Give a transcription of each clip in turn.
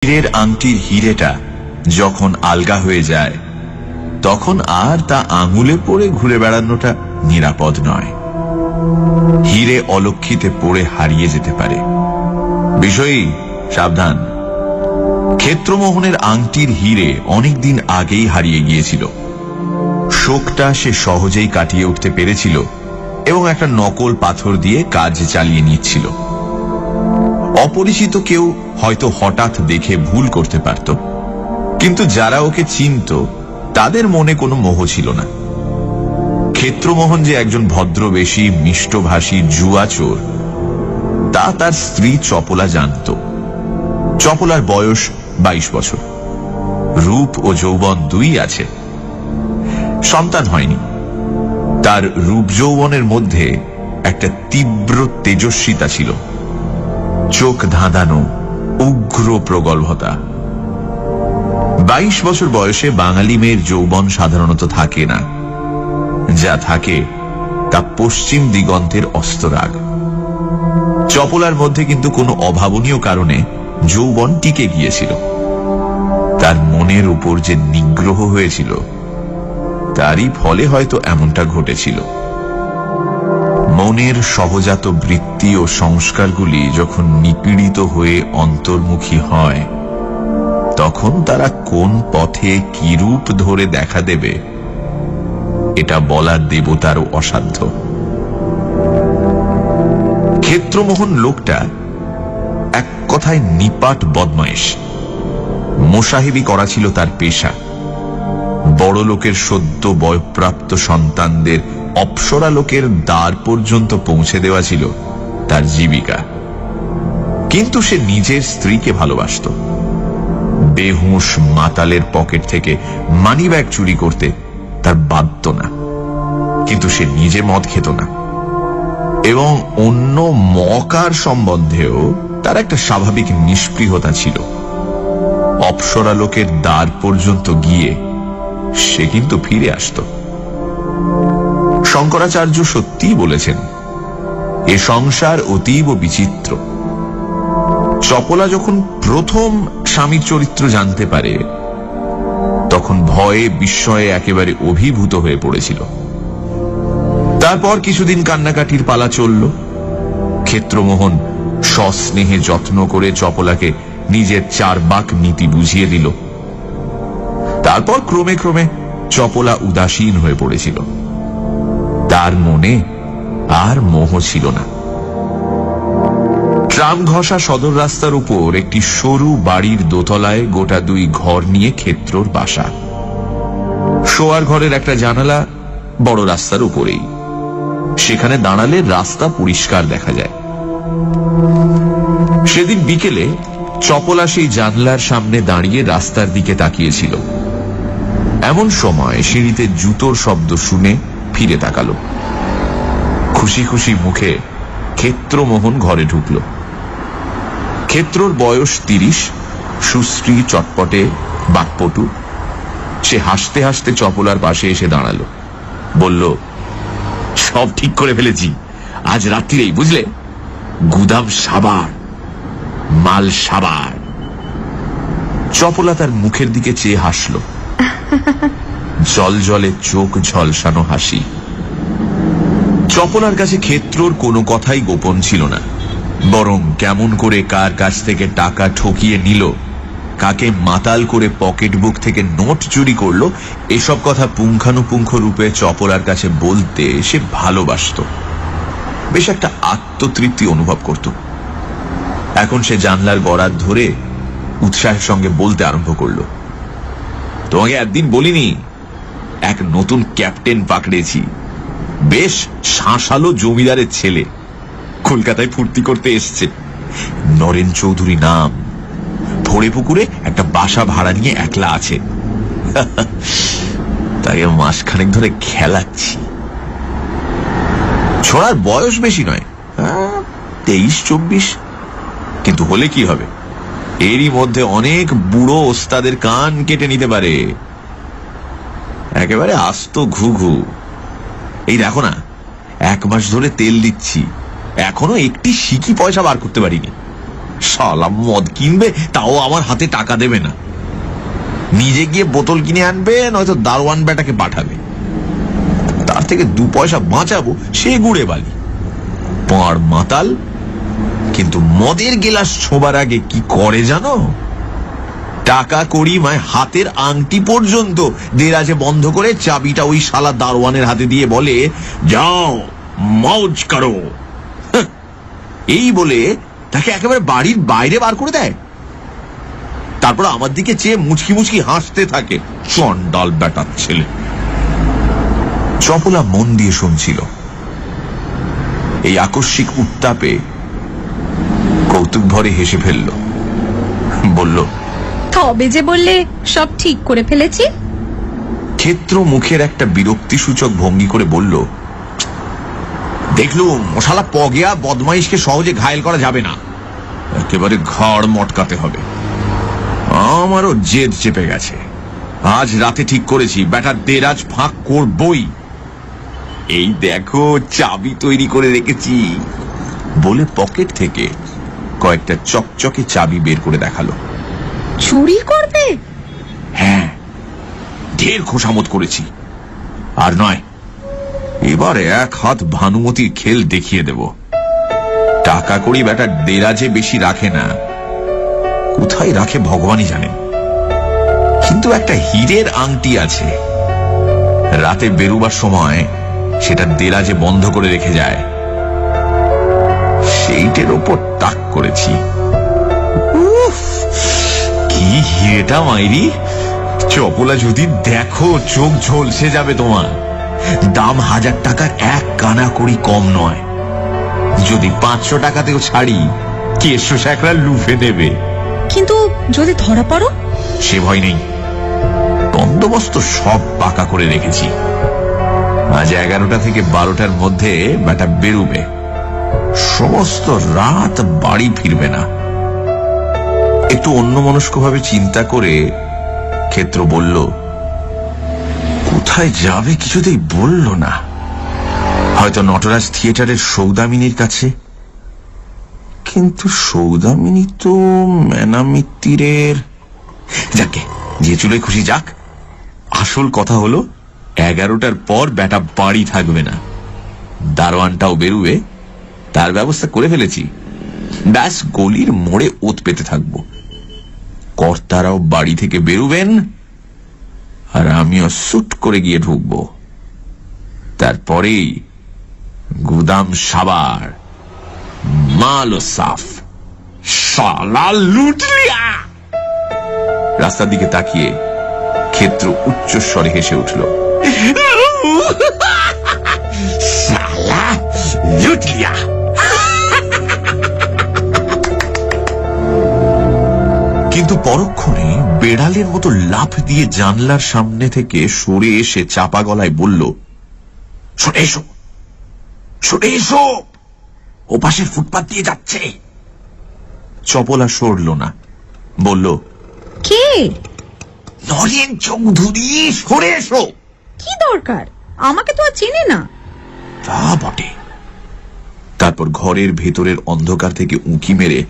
হীরের আংটির হিরেটা যখন আলগা হয়ে যায় তখন আর তা আঙুলে পড়ে ঘুরে বেড়ানোটা নিরাপদ নয়। হিরে অলক্ষিতে পড়ে হারিয়ে যেতে পারে। বিষয়ী সাবধান। ক্ষেত্রমোহনের আংটির হিরে অনেকদিন আগেই হারিয়ে গিয়েছিল। শোকটা সে সহজেই কাটিয়ে উঠতে পেরেছিল এবং একটা নকল পাথর দিয়ে কাজ চালিয়ে নিচ্ছিল। অপরিচিত কেউ হয়তো হঠাৎ দেখে ভুল করতে পারত, কিন্তু যারা ওকে চিনত তাদের মনে কোনো মোহ ছিল না। ক্ষেত্রমোহন যে একজন ভদ্রবেশী মিষ্টভাষী জুয়াচোর তা তার স্ত্রী চপলা জানত। চপলার বয়স 22 বছর, রূপ ও যৌবন দুই আছে। সন্তান হয়নি। তার রূপ যৌবনের মধ্যে একটা তীব্র তেজস্বিতা ছিল, চোখ ধাঁধানো, উগ্র প্রগল্ভতা। 22 বছর বয়সে বাঙালি মেয়ের যৌবন সাধারণত থাকে না। যা থাকে তা পশ্চিম দিগন্তের অস্তরাগ। চপলার মধ্যে কিন্তু কোনো অভাবনীয় কারণে যৌবন টিকে গিয়েছিল। তার মনের উপর যে নিগ্রহ হয়েছিল তারই ফলে হয়তো এমনটা ঘটেছিল। মনের সহজাত বৃত্তি ও সংস্কারগুলি যখন নিপীড়িত হয়ে অন্তর্মুখী হয় তখন তারা কোন পথে কি রূপ ধরে দেখা দেবে এটা বলার দেবতারও অসাধ্য। ক্ষেত্রমোহন লোকটা এক কথায় নিপাট বদমাইশ। মোসাহেবি করা ছিল তার পেশা। বড় লোকের সদ্য বয়প্রাপ্ত সন্তানদের অপ্সরা লোকের দ্বার পর্যন্ত পৌঁছে দেওয়া ছিল তার জীবিকা। কিন্তু সে নিজের স্ত্রীকে ভালোবাসত। বেহুঁশ মাতালের পকেট থেকে মানিব্যাগ চুরি করতে তার বাধ্য না, কিন্তু সে নিজে মদ খেত না এবং অন্য মকার সম্বন্ধেও তার একটা স্বাভাবিক নিষ্পৃহতা ছিল। অপ্সরা লোকের দ্বার পর্যন্ত গিয়ে সে কিন্তু ফিরে আসত। শঙ্করাচার্য সত্যিই বলেছেন, এ সংসার অতীব বিচিত্র। চপলা যখন প্রথম স্বামীর চরিত্র জানতে পারে তখন ভয়ে বিস্ময়ে একেবারে অভিভূত হয়ে পড়েছিল। তারপর কিছুদিন কান্নাকাটির পালা চলল। ক্ষেত্রমোহন সস্নেহে যত্ন করে চপলাকে নিজের চারবাক নীতি বুঝিয়ে দিল। তারপর ক্রমে ক্রমে চপলা উদাসীন হয়ে পড়েছিল। তার মনে আর মোহ ছিল না। ট্রাম ঘষা সদর রাস্তার উপর একটি সরু বাড়ির দোতলায় গোটা 2 ঘর নিয়ে ক্ষেত্রর বাসা। শোয়ার ঘরের একটা জানালা বড় রাস্তার উপরেই। সেখানে দাঁড়ালে রাস্তা পরিষ্কার দেখা যায়। সেদিন বিকেলে চপলা সেই জানলার সামনে দাঁড়িয়ে রাস্তার দিকে তাকিয়েছিল। এমন সময় সিঁড়িতে জুতোর শব্দ শুনে ফিরে তাকালো। খুশি খুশি মুখে ক্ষেত্রমোহন ঘরে ঢুকল। ক্ষেত্রর বয়স 30, সুশ্রী, চটপটে, বাকপটু। সে হাসতে হাসতে চপলার পাশে এসে দাঁড়ালো। বলল, সব ঠিক করে ফেলেছি, আজ রাত্রিরেই, বুঝলে, গুদাম সাবার, মাল সাবার। চপলা তার মুখের দিকে চেয়ে হাসল, জল জলে চোখ ঝলসানো হাসি। চপলার কাছে ক্ষেত্রর কোনো কথাই গোপন ছিল না, বরং কেমন করে কার কাছ থেকে টাকা ঠকিয়ে নিল, কাকে মাতাল করে পকেট বুক থেকে নোট চুরি করলো, এসব কথা পুঙ্খানুপুঙ্খ রূপে চপলার কাছে বলতে সে ভালোবাসত। বেশ একটা আত্মতৃপ্তি অনুভব করত। এখন সে জানলার গড়ার ধরে উৎসাহের সঙ্গে বলতে আরম্ভ করলো, তোমাকে একদিন বলিনি, এক নতুন ক্যাপ্টেন পাকড়েছি, বেশ শাঁসালো জমিদারের ছেলে, কলকাতায় ফুর্তি করতে এসছে। নরেন চৌধুরী নাম, ভোরে পুকুরে একটা বাসা ভাড়া নিয়ে একলা আছে। তাকে মাসখানেক ধরে খেলাচ্ছি। ছোড়ার বয়স বেশি নয়, 23-24, কিন্তু হলে কি হবে, এরই মধ্যে অনেক বুড়ো ওস্তাদের কান কেটে নিতে পারে। একেবারে আস্ত ঘুঘু। এই দেখো না, 1 মাস ধরে তেল দিচ্ছি, এখনো একটি সিকি পয়সা বার করতে পারিনি। শালা মদ কিনবে, তাও আমার হাতে টাকা দেবে না। নিজে গিয়ে বোতল কিনে আনবে, নয়তো দারোয়ান বেটাকে পাঠাবে। তার থেকে 2 পয়সা বাঁচাবো, সে গুড়ে বালি। পাঁড় মাতাল, কিন্তু মদের গেলাস ছোবার আগে কি করে জানো? টাকা কড়ি মায় হাতের আংটি পর্যন্ত দেরাজে বন্ধ করে চাবিটা ওই শালা দারোয়ানের হাতে দিয়ে বলে, যাও মৌজ করো। এই বলে তাকে একেবারে বাড়ির বাইরে বার করে দেয়। তারপর আমার দিকে চেয়ে মুচকি মুচকি হাসতে থাকে। চন্ডাল বেটার ছেলে। চপলা মন দিয়ে শুনছিল। এই আকস্মিক উত্তাপে কৌতুক ভরে হেসে ফেলল। বলল, তবে যে বললে সব ঠিক করে ফেলেছি। ক্ষেত্র মুখের একটা বিরক্তিসূচক ভঙ্গি করে বলল, দেখলুম মশালা পগেয়া বদমাইশকে সহজে ঘায়েল করা যাবে না, একেবারে ঘাড় মটকাতে হবে। আমারও জেদ চেপে গেছে। আজ রাতে ঠিক করেছি বেটার দেরাজ ফাঁক করবই। এই দেখো চাবি তৈরি করে রেখেছি, বলে পকেট থেকে কয়েকটা চকচকে চাবি বের করে দেখালো। চুরি করবে? হ্যাঁ, ঢের খোসামত করেছি। আর নয়, এবার 1 হাত ভানুমতির খেল দেখিয়ে দেব। টাকা কড়ি বেটা দেরাজে বেশি রাখে না, কোথায় রাখে ভগবানই জানেন। কিন্তু একটা হীরের আংটি আছে, রাতে বেরুবার সময় সেটা দেরাজে বন্ধ করে রেখে যায়। সেইটার ওপর তাক করেছি। কি হিরেটা মাইরি! চপলা যদি দেখো চোখ ঝলসে যাবে তোমার। দাম 1000 টাকার 1 কানা কড়ি কম নয়। যদি 500 টাকাতেও ছাড়ি, কেশো শেখরা লুফে দেবে। কিন্তু যদি ধরা পড়ো? সে ভয় নেই, বন্দোবস্ত সব পাকা করে রেখেছি। আজ 11টা থেকে 12টার মধ্যে বেটা বেরুবে, সমস্ত রাত বাড়ি ফিরবে না। একটু অন্যমনস্কভাবে চিন্তা করে ক্ষেত্র বলল, কোথায় যাবে কিছুতেই বলল না। হয়তো নটরাজ থিয়েটারের সৌদামিনীর কাছে। কিন্তু সৌদামিনী তো মেনামিত্তিরের। যাকে যে চুলে খুশি যাক। আসল কথা হলো 11টার পর বেটা বাড়ি থাকবে না। দারোয়ানটাও বেরুবে, তার ব্যবস্থা করে ফেলেছি। ব্যাস গলির মোড়ে ওত পেতে থাকবো। কর্তারাও বাড়ি থেকে বেরুবেন, আর আমিও সুট করে গিয়ে ঢুকবো। তারপরেই গুদাম সাবার, মাল সাফ। শালা লুটলিয়া! রাস্তার দিকে তাকিয়ে ক্ষেত্র উচ্চস্বরে হেসে উঠল। শালা লুটলিয়া! কিন্তু পরক্ষণে বেড়ালের মতো লাফ দিয়ে জানলার সামনে থেকে সরে এসে চাপা গলায় বলল, সরে এসো, সরে এসো, ও পাশের ফুটপাত দিয়ে যাচ্ছে। চপলা সরল না, বলল, কে? নরেন চৌধুরী, সরে এসো। কি দরকার? আমাকে তো আর চেনে না। তা বটে। তারপর ঘরের ভেতরের অন্ধকার থেকে উঁকি মেরে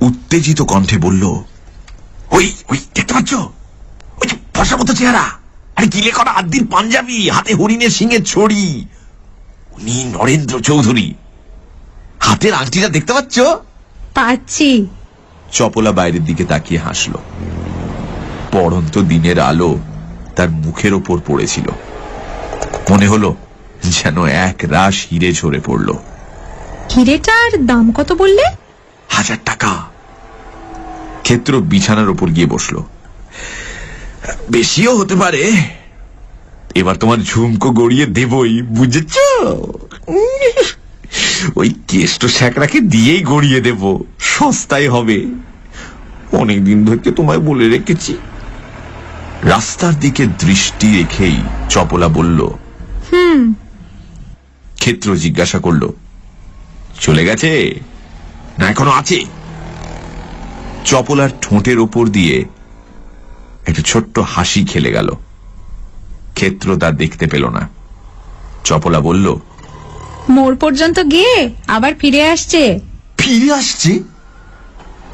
উত্তেজিত কণ্ঠে বলল, ওই ওই দেখতে পাচ্ছ, ওই যে ফর্সা মতো চেহারা, আরে গিলে করা আদ্দির পাঞ্জাবি, হাতে হরিণের সিংহের ছড়ি, উনি নরেন্দ্র চৌধুরী। হাতের আংটিটা দেখতে পাচ্ছ? পাচ্ছি। চপলা বাইরের দিকে তাকিয়ে হাসল। পড়ন্ত দিনের আলো তার মুখের ওপর পড়েছিল। মনে হলো যেন এক রাশ হিরে ঝরে পড়ল। হিরেটার দাম কত বললে? 1000 টাকা। ক্ষেত্র বিছানার ওপর গিয়ে বসল। বেশিও হতে পারে, এবার তোমার ঝুমকো গড়িয়ে দেবই, বুঝেছ? ওই কেষ্ট শেখরাকে দিয়েই গড়িয়ে দেব, সস্তায় হবে। অনেকদিন ধরে তোমায় বলে রেখেছি। রাস্তার দিকে দৃষ্টি রেখেই চপলা বলল, ক্ষেত্র জিজ্ঞাসা করল, চলে গেছে না এখনো আছে? চপলার ঠোঁটের ওপর দিয়ে একটা ছোট্ট হাসি খেলে গেল। ক্ষেত্র তা দেখতে পেল না। চপলা বলল, মোড় পর্যন্ত গিয়ে আবার ফিরে আসছে। ফিরে আসছে?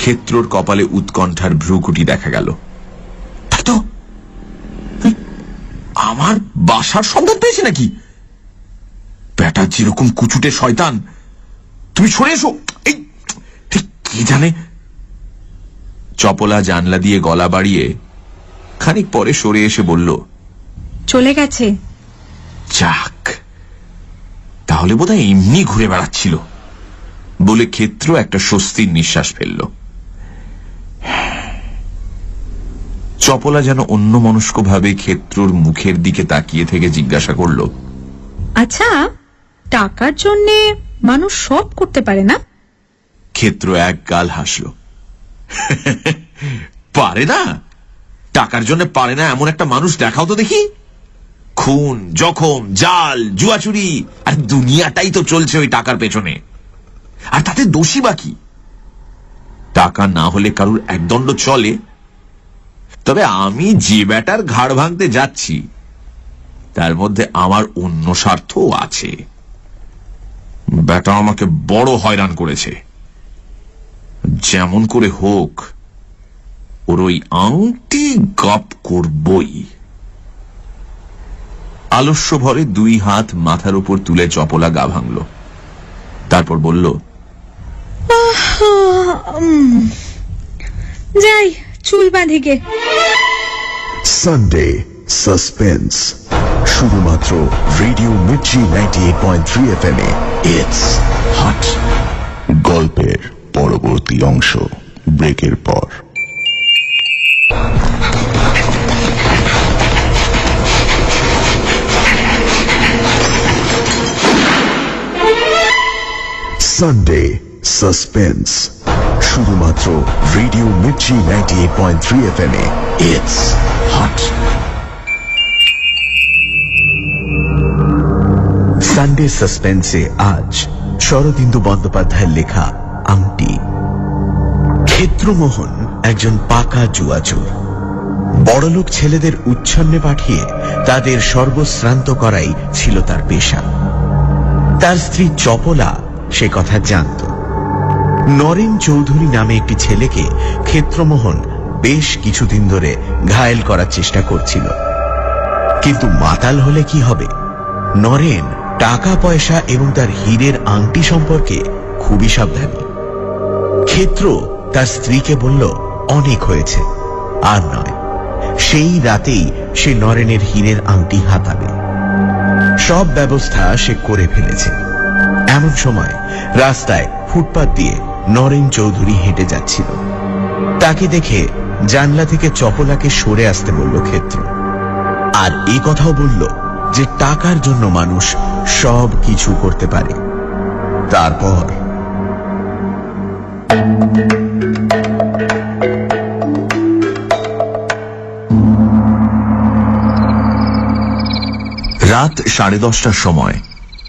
ক্ষেত্রর কপালে উৎকণ্ঠার ভ্রুকুটি দেখা গেল। তাই তো, আমার বাসার সন্ধান পেয়েছে নাকি? ব্যাটা যেরকম কুচুটে শয়তান, তুমি সরে এসো। এই ঠিক কি জানে। চপলা জানলা দিয়ে গলা বাড়িয়ে খানিক পরে সরে এসে বলল, চলে গেছে। যাক, তাহলে বোধহয় এমনি ঘুরে বেড়াচ্ছিল বলে ক্ষেত্র একটা স্বস্তির নিঃশ্বাস ফেলল। চপলা যেন অন্যমনস্কভাবে ক্ষেত্রর মুখের দিকে তাকিয়ে থেকে জিজ্ঞাসা করল, আচ্ছা, টাকার জন্যে মানুষ সব করতে পারে না? ক্ষেত্র এক গাল হাসল। পারে না? টাকার জন্য পারে না এমন একটা মানুষ দেখাও তো দেখি। খুন, জখম, জাল, জুয়াচুরি, আর দুনিয়াটাই তো চলছে ওই টাকার পেছনে। আর তাতে দোষী বাকি? টাকা না হলে কারুর একদণ্ড চলে। তবে আমি যে ব্যাটার ঘাড় ভাঙতে যাচ্ছি তার মধ্যে আমার অন্য স্বার্থও আছে। ব্যাটা আমাকে বড় হয়রান করেছে। যেমন করে হোক ওর ওই আংটি গপ করবই। আলস্য ভরে দুই হাত মাথার উপর তুলে চপলা গা ভাঙল। তারপর বলল, যাই, চুল বাঁধি গে। সানডে সাসপেন্স, শুধুমাত্র রেডিও মির্চি 98.3 FM এ। It's hot. গল্পের পরবর্তী অংশ ব্রেকের পর। সানডে সাসপেন্স, শুধুমাত্র রেডিও মির্চি 98.3 FM এ। It's hot. সানডে সাসপেন্সে আজ শরদিন্দু বন্দ্যোপাধ্যায়ের লেখা আংটি। ক্ষেত্রমোহন একজন পাকা জুয়াচোর। বড়লোক ছেলেদের উচ্ছন্নে পাঠিয়ে তাদের সর্বশ্রান্ত করাই ছিল তার পেশা। তার স্ত্রী চপলা সে কথা জানত। নরেন চৌধুরী নামে একটি ছেলেকে ক্ষেত্রমোহন বেশ কিছুদিন ধরে ঘায়েল করার চেষ্টা করছিল। কিন্তু মাতাল হলে কি হবে? নরেন টাকা পয়সা এবং তার হীরের আংটি সম্পর্কে খুবই সাবধানী। ক্ষেত্র তার স্ত্রীকে বলল, অনেক হয়েছে, আর নয়। সেই রাতেই সে নরেনের হীরের আংটি হাতাবে। সব ব্যবস্থা সে করে ফেলেছে। এমন সময় রাস্তায় ফুটপাত দিয়ে নরেন চৌধুরী হেঁটে যাচ্ছিল। তাকে দেখে জানলা থেকে চপলাকে সরে আসতে বলল ক্ষেত্র। আর এই কথাও বলল যে টাকার জন্য মানুষ সব কিছু করতে পারে। তারপর রাত 10:30টার সময়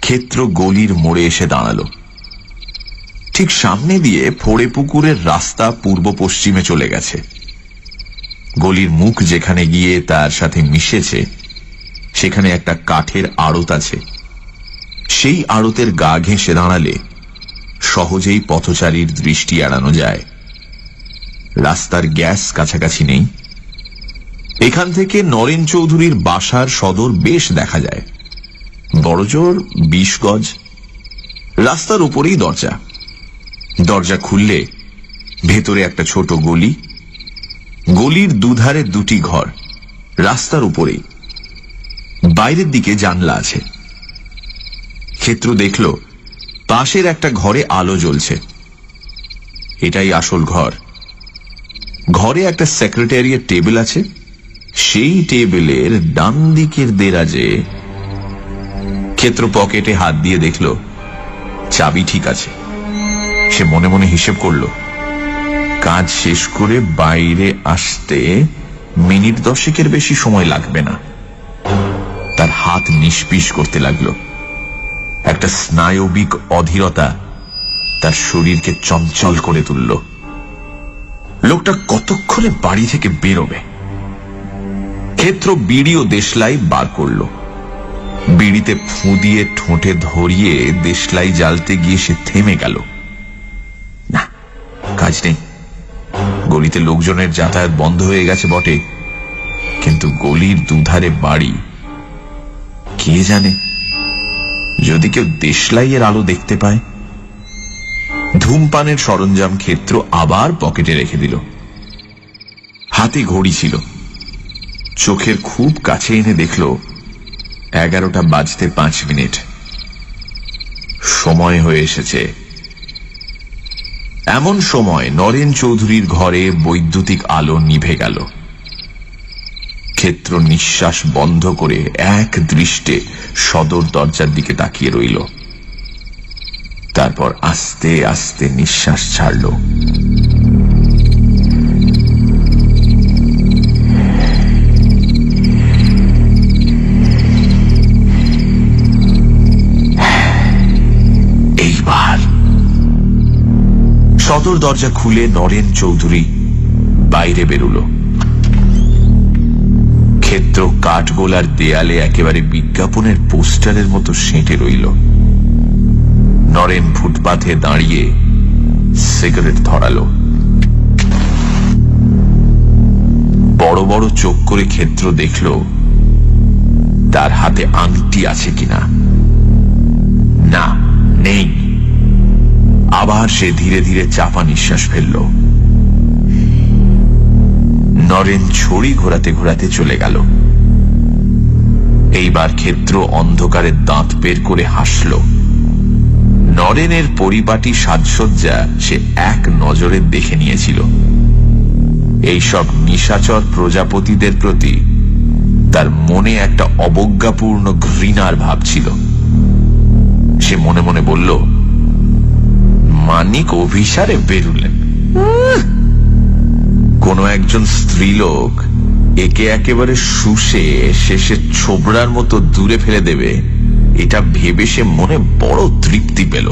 ক্ষেত্র গলির মোড়ে এসে দাঁড়ালো। ঠিক সামনে দিয়ে ফোড়ে পুকুরের রাস্তা পূর্ব পশ্চিমে চলে গেছে। গলির মুখ যেখানে গিয়ে তার সাথে মিশেছে সেখানে একটা কাঠের আড়ত আছে। সেই আড়তের গা ঘেঁষে দাঁড়ালে সহজেই পথচারীর দৃষ্টি এড়ানো যায়। রাস্তার গ্যাস কাছাকাছি নেই। এখান থেকে নরেন চৌধুরীর বাসার সদর বেশ দেখা যায়। বড়জোর 20 গজ। রাস্তার উপরেই দরজা। দরজা খুললে ভেতরে একটা ছোট গলি। গলির দুধারে দুটি ঘর, রাস্তার উপরেই। বাইরের দিকে জানলা আছে। ক্ষেত্র দেখল পাশের একটা ঘরে আলো জ্বলছে। এটাই আসল ঘর। ঘরে একটা সেক্রেটারিয়েট টেবিল আছে। সেই টেবিলের ডান দিকের দেরাজে ক্ষেত্র পকেটে হাত দিয়ে দেখল চাবি ঠিক আছে। সে মনে মনে হিসেব করল, কাজ শেষ করে বাইরে আসতে মিনিট 10 বেশি সময় লাগবে না। তার হাত নিষ্পিস করতে লাগলো। একটা স্নায়বিক অধীরতা তার শরীরকে চঞ্চল করে তুলল। লোকটা কতক্ষণে বাড়ি থেকে বেরোবে? ক্ষেত্র বিড়ি ও দেশলাই বার করল। বিড়িতে ফু দিয়ে ঠোঁটে ধরিয়ে দেশলাই জ্বালতে গিয়ে সে থেমে গেল। না, কাজ নেই। গলিতে লোকজনের যাতায়াত বন্ধ হয়ে গেছে বটে, কিন্তু গলির দুধারে বাড়ি। কে জানে, যদি কেউ দেশলাইয়ের আলো দেখতে পায়। ধূমপানের সরঞ্জাম ক্ষেত্র আবার পকেটে রেখে দিল। হাতে ঘড়ি ছিল, চোখের খুব কাছে এনে দেখল 11:05। সময় হয়ে এসেছে। এমন সময় নরেন চৌধুরীর ঘরে বৈদ্যুতিক আলো নিভে গেল। ক্ষেত্র নিঃশ্বাস বন্ধ করে এক দৃষ্টে সদর দরজার দিকে তাকিয়ে রইল। তারপর আস্তে আস্তে নিঃশ্বাস ছাড়ল। এইবার সদর দরজা খুলে নরেন চৌধুরী বাইরে বেরুল। ক্ষেত্র কাঠগোলার দেয়ালে একেবারে বিজ্ঞাপনের পোস্টারের মতো সেঁটে রইল। নরেন ফুটপাথে দাঁড়িয়ে সিগারেট ধরালো। বড় বড় চোখ করে ক্ষেত্র দেখল তার হাতে আংটি আছে কিনা। না, নেই। আবার সে ধীরে ধীরে চাপা নিঃশ্বাস ফেলল। নরেন ছড়ি ঘোরাতে ঘোরাতে চলে গেল। এইবার ক্ষেত্র অন্ধকারে দাঁত বের করে হাসল। নরেনের পরিপাটি সাজসজ্জা সে এক নজরে দেখে নিয়েছিল। এইসব নিশাচর প্রজাপতিদের প্রতি তার মনে একটা অবজ্ঞাপূর্ণ ঘৃণার ভাব ছিল। সে মনে মনে বলল, মানিক অভিসারে বেরুলেন। কোন একজন স্ত্রীলোক একে একেবারে শুষে শেষে ছোবড়ার মতো দূরে ফেলে দেবে, এটা ভেবে সে মনে বড় তৃপ্তি পেল।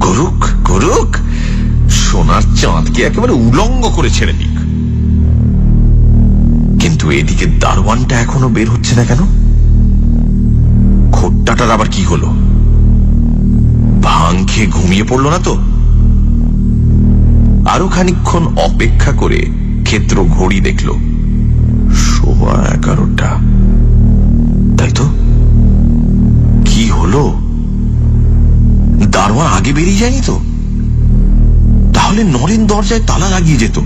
করুক করুক, সোনার চাঁদকে একেবারে উলঙ্গ করে ছেড়ে দিক। কিন্তু এদিকে দারোয়ানটা এখনো বের হচ্ছে না কেন? খোট্টাটার আবার কি হলো? ভাং খেয়ে ঘুমিয়ে পড়ল না তো? আরো খানিকক্ষণ অপেক্ষা করে ক্ষেত্র ঘড়ি দেখল, 11:15। তাই তো, কি হলো? দারোয়ান আগে বেরিয়ে যায়নি তো? তাহলে নরেন দরজায় তালা লাগিয়ে যেত।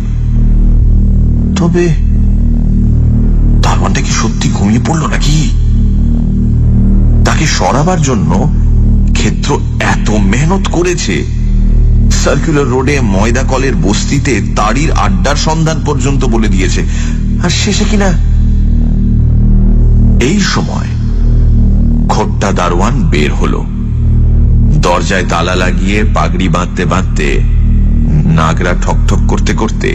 তবে দারোয়ানটা কি সত্যি ঘুমিয়ে পড়ল নাকি? তাকে সরাবার জন্য ক্ষেত্র এত মেহনত করেছে, সার্কুলার রোডে ময়দা কলের বস্তিতে তাড়ির আড্ডার সন্ধান পর্যন্ত বলে দিয়েছে, আর শেষে কিনা। এই সময় খোট্টা দারোয়ান বের হলো। দরজায় তালা লাগিয়ে পাগড়ি বাঁধতে বাঁধতে, নাগরা ঠকঠক করতে করতে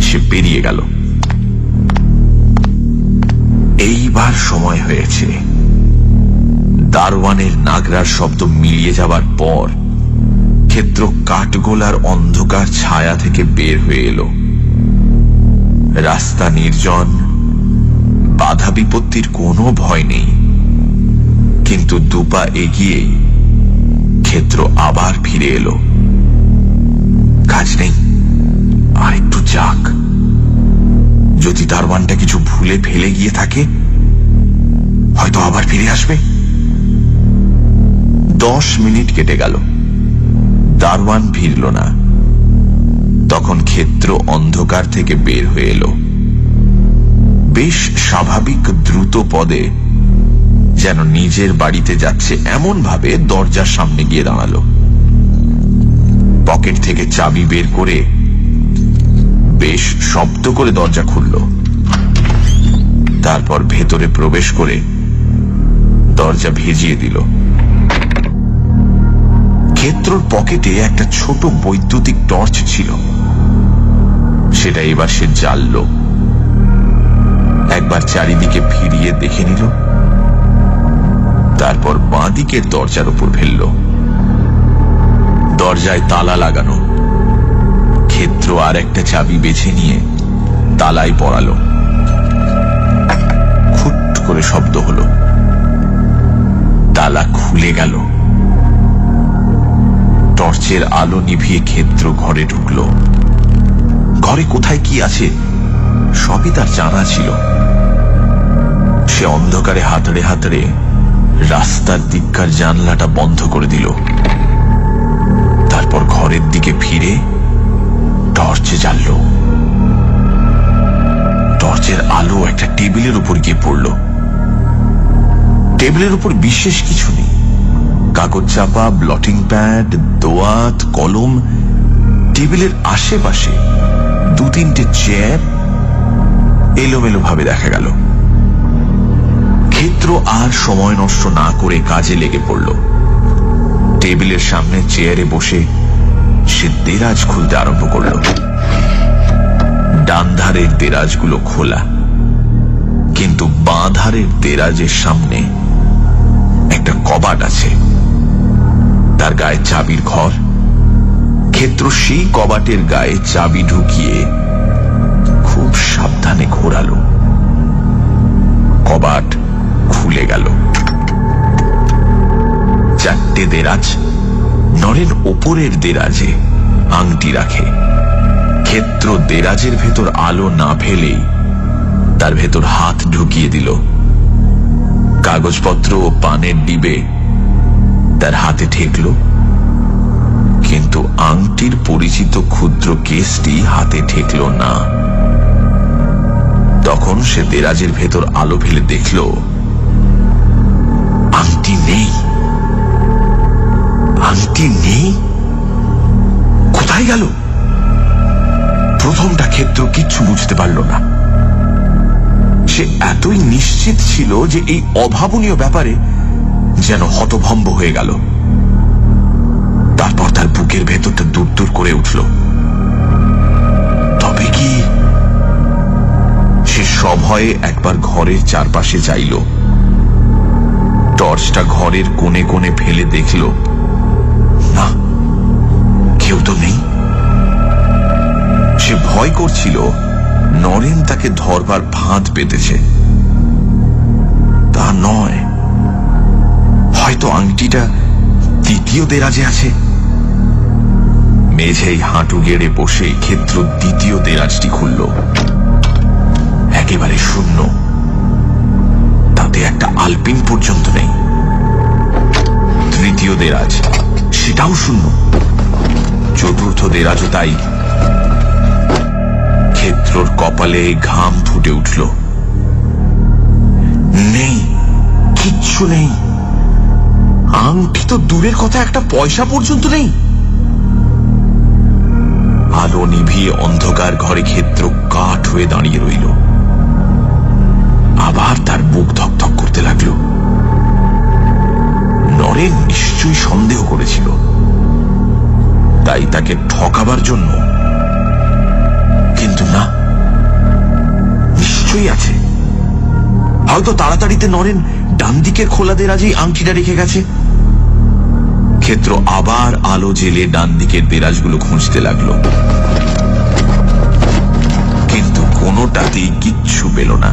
সে বেরিয়ে গেল। এইবার সময় হয়েছে। দারোয়ানের নাগরার শব্দ মিলিয়ে যাবার পর ক্ষেত্র কাঠগোলার অন্ধকার ছায়া থেকে বের হয়ে এলো। রাস্তা নির্জন, বাধা বিপত্তির কোনো ভয় নেই। কিন্তু দুপা এগিয়েই ক্ষেত্র আবার ফিরে এলো। কাজ নেই, আর একটু যাক। যদি দারোয়ানটা কিছু ভুলে ফেলে গিয়ে থাকে, হয়তো আবার ফিরে আসবে। 10 মিনিট কেটে গেল, দারোয়ান ফিরল না। তখন ক্ষেত্র অন্ধকার থেকে বের হয়ে এলো। বেশ স্বাভাবিক দ্রুত পদে, যেন নিজের বাড়িতে যাচ্ছে এমন ভাবে দরজার সামনে গিয়ে দাঁড়ালো। পকেট থেকে চাবি বের করে বেশ শব্দ করে দরজা খুলল। তারপর ভেতরে প্রবেশ করে দরজা ভেজিয়ে দিল। ক্ষেত্রর পকেটে একটা ছোট বৈদ্যুতিক টর্চ ছিল, সেটা এবার সে জ্বালল। একবার চারিদিকে ফিরিয়ে দেখে নিল, তারপর বাঁ দিকের দরজার উপর ফেলল। দরজায় তালা লাগানো। ক্ষেত্র আর একটা চাবি বেছে নিয়ে তালায় পড়ালো। খুট করে শব্দ হলো, তালা খুলে গেল। টর্চের আলো নিভিয়ে ক্ষেত্র ঘরে ঢুকল। ঘরে কোথায় কি আছে সবই তার জানা ছিল। সে অন্ধকারে হাতড়ে হাতড়ে রাস্তার দিককার জানলাটা বন্ধ করে দিল। তারপর ঘরের দিকে ফিরে টর্চ জ্বালল। টর্চের আলো একটা টেবিলের উপর গিয়ে পড়ল। টেবিলের উপর বিশেষ কিছু নেই, কাগজ চাপা, ব্লটিং প্যাড, দোয়াত, কলম। টেবিলের আশেপাশে 2-3টে চেয়ার এলোমেলো ভাবে দেখা গেল। ক্ষেত্র আর সময় নষ্ট না করে কাজে লেগে পড়ল। টেবিলের সামনে চেয়ারে বসে সে দেরাজ খুলতে আরম্ভ করল। ডান ধারের দেরাজগুলো খোলা, কিন্তু বাঁ ধারের দেরাজের সামনে একটা কবাট আছে, তার গায়ে চাবির ঘর। ক্ষেত্র সেই কবাটের গায়ে চাবি ঢুকিয়ে খুব সাবধানে ঘোরালো। কবাট খুলে গেল। 4টে দেরাজ। নরেন ওপরের দেরাজে আংটি রাখে। ক্ষেত্র দেরাজের ভেতর আলো না ফেলেই তার ভেতর হাত ঢুকিয়ে দিল। কাগজপত্র ও পানের ডিবে তার হাতে ঠেকল, কিন্তু আংটির পরিচিত ক্ষুদ্র কেসটি হাতে ঠেকল না। তখন সে দেরাজের ভেতর আলো ফেলে দেখল আংটি নেই। আংটি নেই? কোথায় গেল? প্রথমটা ক্ষেত্র কিচ্ছু বুঝতে পারল না। সে এতই নিশ্চিত ছিল যে এই অভাবনীয় ব্যাপারে যেন হতভম্ব হয়ে গেল। তারপর তার বুকের ভেতরটা দূর দূর করে উঠল। তবে কি? সে সভয়ে একবার ঘরের চারপাশে চাইল। টর্চটা ঘরের কোণে কোণে ফেলে দেখল, না, কেউ তো নেই। সে ভয় করছিল নরেন তাকে ধরবার ফাঁদ পেতেছে। তা নয়, হয়তো আংটিটা দ্বিতীয় দেরাজে আছে। মেঝেই হাঁটু গেড়ে বসে ক্ষেত্র দ্বিতীয় দেরাজটি খুলল। একেবারে শূন্য, তাতে একটা আলপিন পর্যন্ত নেই। তৃতীয় দেরাজ, সেটাও শূন্য। চতুর্থ দেরাজও তাই। ক্ষেত্রর কপালে ঘাম ফুটে উঠল। নেই, কিচ্ছু নেই। আংটি তো দূরের কথা, একটা পয়সা পর্যন্ত নেই। আলো নিভিয়ে অন্ধকার ঘরে ক্ষেত্র কাঠ হয়ে দাঁড়িয়ে রইল। আবার তার বুক ধকধক করতে লাগলো। নরেন নিশ্চয়ই সন্দেহ করেছিল, তাই তাকে ঠকাবার জন্য। কিন্তু না, নিশ্চয়ই আছে। হয়তো তাড়াতাড়িতে নরেন ডান দিকের খোলা দেরাজেই আংটিটা রেখে গেছে। ক্ষেত্র আবার আলো জেলে ডান দিকের দেরাজগুলো খুঁজতে লাগলো, কিন্তু কোনোটাতেই কিচ্ছু পেল না।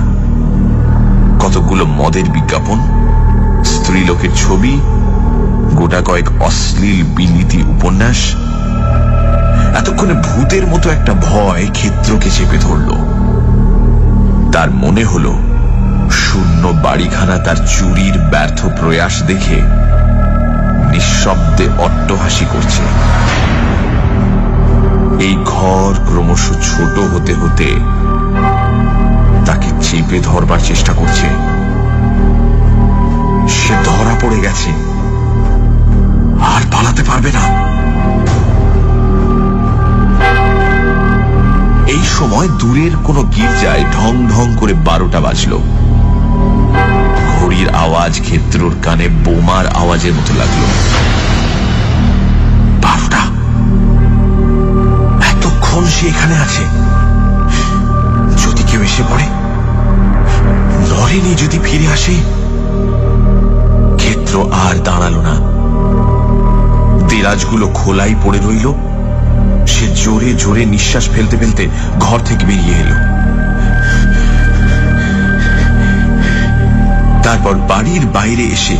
কতগুলো মদের বিজ্ঞাপন, স্ত্রীলোকের ছবি, গোটা কয়েক অশ্লীল বিলিতি উপন্যাস। এতক্ষণে ভূতের মতো একটা ভয় ক্ষেত্রকে চেপে ধরল। তার মনে হলো শূন্য বাড়িখানা তার চুরির ব্যর্থ প্রয়াস দেখে নিঃশব্দে অট্টহাসি করছে। এই ঘর ক্রমশ ছোট হতে হতে তাকে চেপে ধরবার চেষ্টা করছে। সে ধরা পড়ে গেছে, আর পালাতে পারবে না। এই সময় দূরের কোনো গির্জায় ঢং ঢং করে 12টা বাজল। ঘড়ির আওয়াজ ক্ষেত্রর কানে বোমার আওয়াজের মতো লাগলো। 12টা! এতক্ষণ সে এখানে আছে। যদি কেউ এসে পড়ে, নরেনই যদি ফিরে আসে। ক্ষেত্র আর দাঁড়ালো না। দেরাজগুলো খোলাই পড়ে রইল। সে জোরে জোরে নিঃশ্বাস ফেলতে ফেলতে ঘর থেকে বেরিয়ে এলো। তারপর বাড়ির বাইরে এসে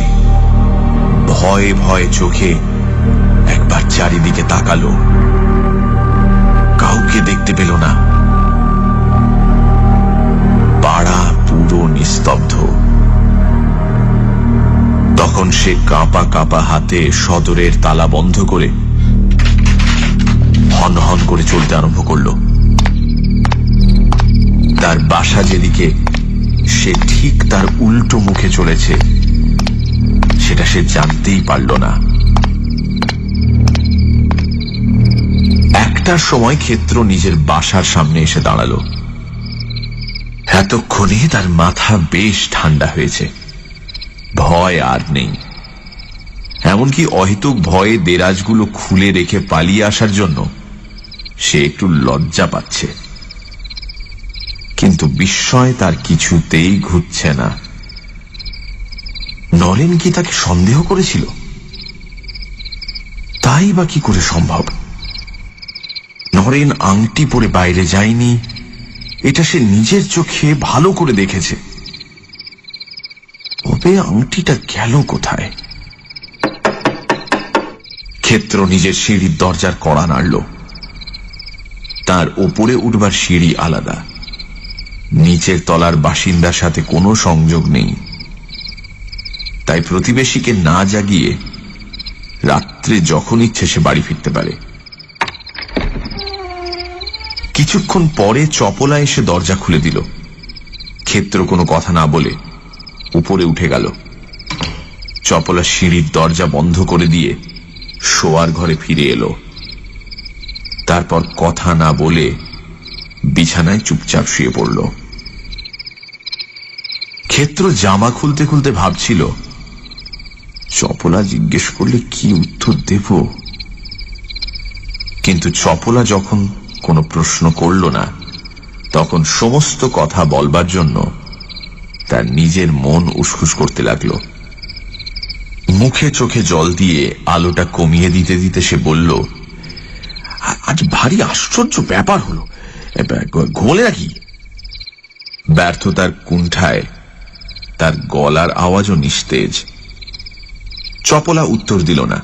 ভয়ে ভয়ে চোখে একবার চারিদিকে তাকালো। কাউকে কাউকে দেখতে পেল না। পাড়া পুরো নিস্তব্ধ। তখন সে কাঁপা কাঁপা হাতে সদরের তালা বন্ধ করে হন হন করে চলতে আরম্ভ করল। তার বাসা যেদিকে, সে ঠিক তার উল্টো মুখে চলেছে সেটা সে জানতেই পারল না। একটার সময় ক্ষেত্র নিজের বাসার সামনে এসে দাঁড়ালো। এতক্ষণে তার মাথা বেশ ঠান্ডা হয়েছে, ভয় আর নেই। এমনকি অহেতুক ভয়ে দেরাজগুলো খুলে রেখে পালিয়ে আসার জন্য সে একটু লজ্জা পাচ্ছে। কিন্তু বিস্ময় তার কিছুতেই ঘুরছে না। নরেন কি তাকে সন্দেহ করেছিল? তাই বা কি করে সম্ভব? নরেন আংটি পরে বাইরে যায়নি, এটা সে নিজের চোখে ভালো করে দেখেছে। তবে আংটিটা গেল কোথায়? ক্ষেত্র নিজের সিঁড়ির দরজার কড়া নাড়ল। তার ওপরে উঠবার সিঁড়ি আলাদা, নিচের তলার বাসিন্দার সাথে কোনো সংযোগ নেই। তাই প্রতিবেশীকে না জাগিয়ে রাত্রে যখন ইচ্ছে সে বাড়ি ফিরতে পারে। কিছুক্ষণ পরে চপলা এসে দরজা খুলে দিল। ক্ষেত্র কোনো কথা না বলে উপরে উঠে গেল। চপলা সিঁড়ির দরজা বন্ধ করে দিয়ে শোয়ার ঘরে ফিরে এলো। তারপর কথা না বলে বিছানায় চুপচাপ শুয়ে পড়ল। ক্ষেত্র জামা খুলতে খুলতে ভাবছিল, চপলা জিজ্ঞেস করলে কি উত্তর দেব? কিন্তু চপলা যখন কোনো প্রশ্ন করল না, তখন সমস্ত কথা বলবার জন্য তার নিজের মন উসখুস করতে লাগলো। মুখে চোখে জল দিয়ে আলোটা কমিয়ে দিতে দিতে সে বলল, আজ ভারী আশ্চর্য ব্যাপার হলো, ঘুমলে নাকি? ব্যর্থতার কুণ্ঠায় তার গলার আওয়াজও নিস্তেজ। চপলা উত্তর দিল না,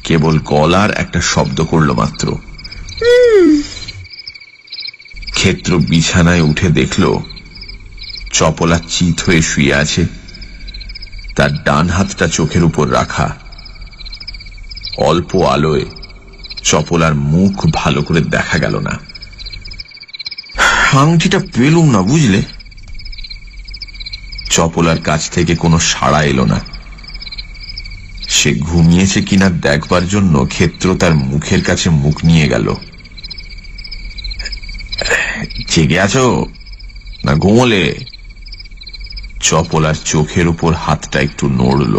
কেবল গলার একটা শব্দ করল মাত্র। ক্ষেত্র বিছানায় উঠে দেখল চপলা চিত হয়ে শুয়ে আছে। তার ডান হাতটা চোখের উপর রাখা। অল্প আলোয় চপলার মুখ ভালো করে দেখা গেল না। আংটিটা পেলুম না, বুঝলে? চপলার কাছ থেকে কোনো সাড়া এলো না। সে ঘুমিয়েছে কিনা দেখবার জন্য ক্ষেত্র তার মুখের কাছে মুখ নিয়ে গেল। জেগে আছো না ঘুমলে? চপলার চোখের উপর হাতটা একটু নড়ল।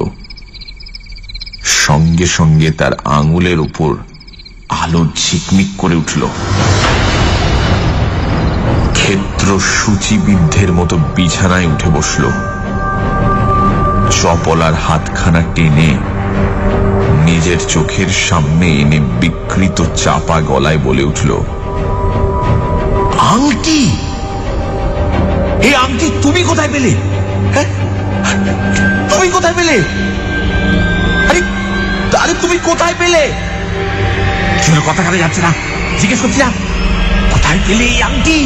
সঙ্গে সঙ্গে তার আঙুলের উপর আলো ঝিকমিক করে উঠল। ক্ষেত্র সূচিবিদ্ধের মতো বিছানায় উঠে বসল। চপলার হাতখানা টেনে নিজের চোখের সামনে এনে বিকৃত চাপা গলায় বলে উঠল, আংটি! এই আংটি তুমি কোথায় পেলে? তুমি কোথায় পেলে? আরে তুমি কোথায় পেলে? কথা কাটা যাচ্ছে না, জিজ্ঞেস করছি না, কোথায় পেলে এই আংটি?